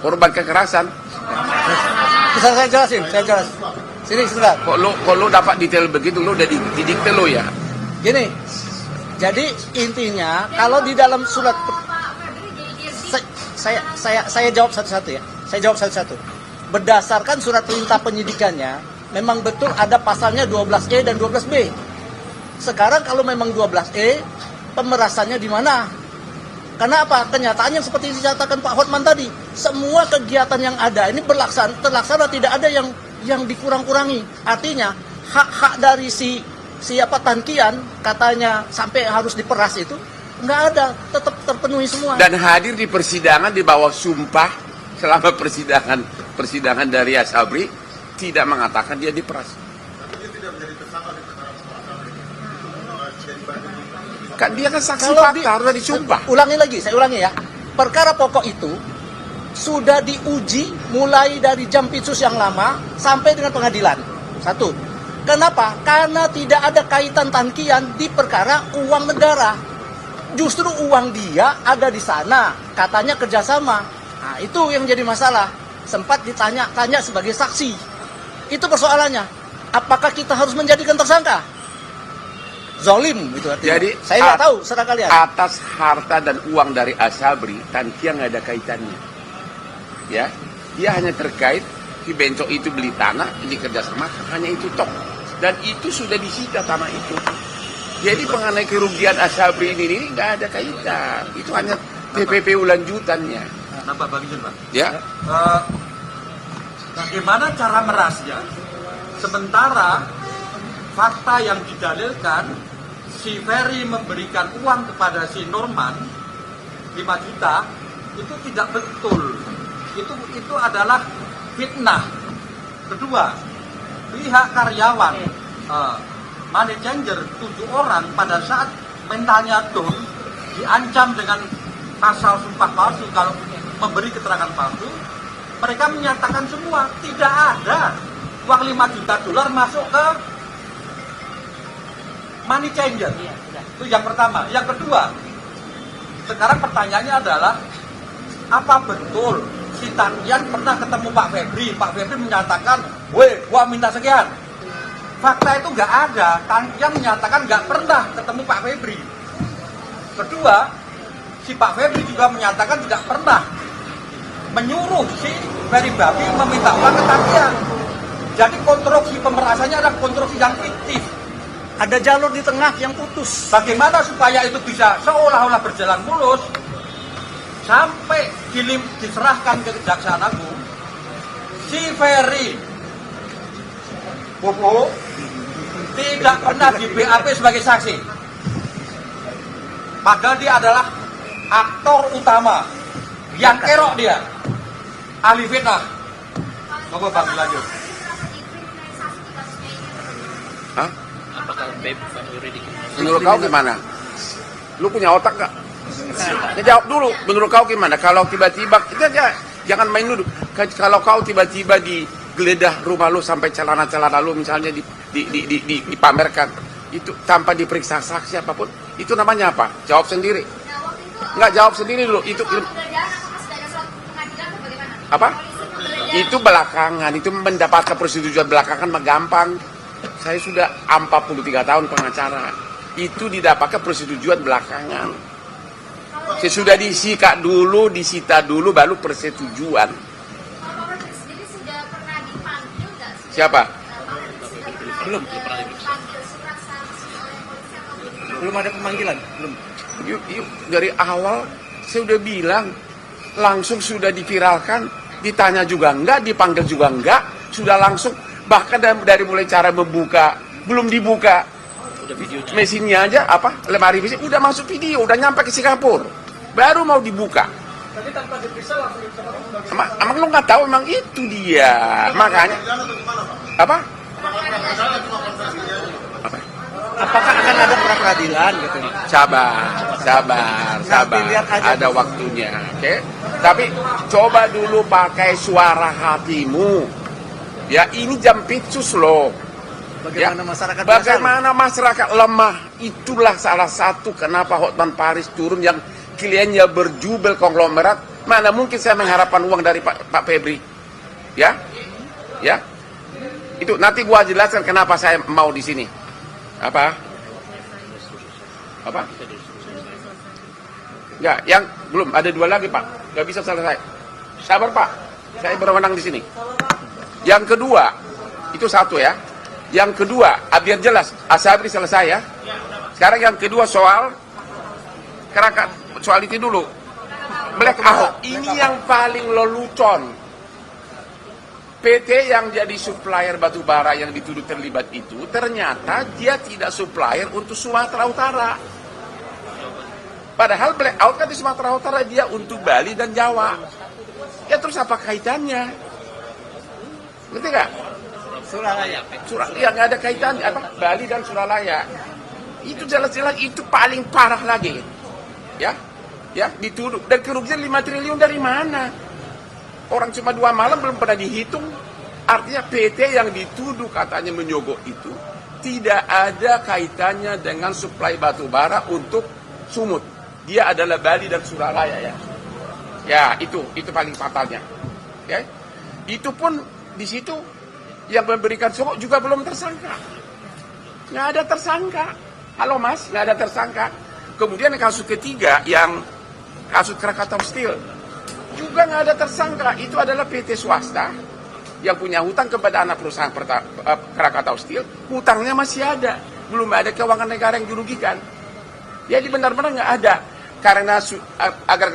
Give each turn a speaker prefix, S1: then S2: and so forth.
S1: Korban kekerasan.
S2: Bisa saya jelasin, Sini sebentar.
S1: Kok lu dapat detail begitu, lu udah didikte lo ya?
S2: Gini, jadi intinya kalau di dalam surat saya jawab satu-satu ya. Saya jawab satu-satu. Berdasarkan surat perintah penyidikannya, memang betul ada pasalnya 12E dan 12B. Sekarang kalau memang 12E, pemerasannya di mana? Karena apa? Kenyataan yang seperti dinyatakan Pak Hotman tadi, semua kegiatan yang ada ini terlaksana, tidak ada yang dikurang-kurangi. Artinya hak-hak dari siapa Tankian katanya sampai harus diperas itu nggak ada, tetap terpenuhi semua.
S1: Dan hadir di persidangan di bawah sumpah selama persidangan dari Asabri tidak mengatakan dia diperas. Kan dia kan saksi fakta, harus disumpah.
S2: Saya ulangi ya. Perkara pokok itu sudah diuji mulai dari Jampitsus yang lama sampai dengan pengadilan. Satu. Kenapa? Karena tidak ada kaitan Tankian di perkara uang negara. Justru uang dia ada di sana, katanya kerjasama. Nah, itu yang jadi masalah. Sempat ditanya-tanya sebagai saksi. Itu persoalannya. Apakah kita harus menjadikan tersangka? Zolim itu artinya. Jadi saya nggak tahu, serah kalian.
S1: Atas harta dan uang dari Asabri, Tankian nggak ada kaitannya. Ya, dia hanya terkait si Bencok itu beli tanah, ini kerjasama, hanya itu tok. Dan itu sudah disita tanah itu. Jadi mengenai kerugian Asabri ini nggak ada kaitan. Itu hanya TPPU lanjutannya.
S3: Kenapa Bang Ijun, Pak?
S1: Ya.
S3: Bagaimana cara merasnya? Sementara fakta yang didalilkan, si Ferry memberikan uang kepada si Norman 5 juta, itu tidak betul. Itu adalah fitnah. Kedua, pihak karyawan money changer 7 orang pada saat mentalnya down diancam dengan pasal sumpah palsu kalau memberi keterangan palsu. Mereka menyatakan semua tidak ada uang 5 juta dolar masuk ke money changer. Itu yang pertama. Yang kedua, sekarang pertanyaannya adalah apa betul si Tankian pernah ketemu Pak Febri? Pak Febri menyatakan, weh, gua minta sekian. Fakta itu nggak ada. Tankian menyatakan nggak pernah ketemu Pak Febri. Kedua, si Pak Febri juga menyatakan tidak pernah menyuruh si Ferry Babi meminta uang ke Tankian. Jadi konstruksi pemerasannya adalah konstruksi yang fiktif.
S2: Ada jalur di tengah yang putus.
S3: Bagaimana supaya itu bisa seolah-olah berjalan mulus sampai diserahkan ke Kejaksaan Agung? Si Ferry Bobo tidak pernah di BAP sebagai saksi. Padahal dia adalah aktor utama. Yang kerok dia. Ahli fitnah. Coba Bang lanjut.
S1: Hah? Menurut kau gimana? Lu punya otak gak? Ya, jawab dulu. Menurut kau gimana? Kalau tiba-tiba kita jangan main dulu. Kalau kau tiba-tiba digeledah rumah lu sampai celana-celana lu misalnya dipamerkan, itu tanpa diperiksa saksi apapun, itu namanya apa? Jawab sendiri. Enggak, jawab sendiri dulu. Itu apa? Itu belakangan. Itu mendapatkan persetujuan belakangan mah gampang. Saya sudah 43 tahun pengacara. Itu didapatkan persetujuan belakangan. Sesudah disita dulu baru persetujuan. Siapa?
S2: Belum ada pemanggilan, belum.
S1: Yuk, dari awal saya udah bilang, langsung sudah diviralkan, ditanya juga enggak, dipanggil juga enggak, sudah langsung. Bahkan dari mulai cara membuka, belum dibuka mesinnya aja, lemari mesin, udah masuk video, udah nyampe ke Singapura, baru mau dibuka.
S2: Tapi tanpa diperiksa langsung diperiksa.
S1: Emang lo nggak tahu, emang itu dia, makanya. Apa?
S2: Apakah akan ada pra peradilan gitu?
S1: Sabar. Ada waktunya, oke? Tapi coba dulu pakai suara hatimu. Ya, ini Jampitsus loh. Bagaimana masyarakat lemah, itulah salah satu kenapa Hotman Paris turun yang kliennya berjubel konglomerat, mana mungkin saya mengharapkan uang dari Pak Febri? Ya, ya, itu nanti gua jelaskan kenapa saya mau di sini. Apa? Ya, yang belum ada 2 lagi Pak, nggak bisa selesai. Sabar Pak, saya berwenang di sini. Yang kedua, itu 1 ya. Yang kedua, biar jelas, Asabri selesai ya. Sekarang yang kedua soal itu dulu. Black Ahok, ini yang paling lelucon. PT yang jadi supplier batu bara yang dituduh terlibat itu, ternyata dia tidak supplier untuk Sumatera Utara. Padahal blackout kan di Sumatera Utara, dia untuk Bali dan Jawa. Ya terus apa kaitannya? Ngerti gak?
S2: Suralaya.
S1: Ya nggak ada kaitan apa Bali dan Suralaya. Itu jelas-jelas itu paling parah lagi. Ya, dituduh. Dan kerugian 5 triliun dari mana? Orang cuma 2 malam belum pernah dihitung. Artinya PT yang dituduh katanya menyogok itu tidak ada kaitannya dengan suplai batu bara untuk Sumut. Dia adalah Bali dan Suralaya ya. Ya, itu paling fatalnya. Ya. Itu pun di situ yang memberikan sogok juga belum tersangka. Nggak ada tersangka. Halo Mas, nggak ada tersangka. Kemudian kasus ketiga yang kasus Krakatau Steel juga nggak ada tersangka. Itu adalah PT swasta yang punya hutang kepada anak perusahaan Krakatau Steel. Hutangnya masih ada, belum ada keuangan negara yang dirugikan. Jadi benar-benar nggak ada. Karena agar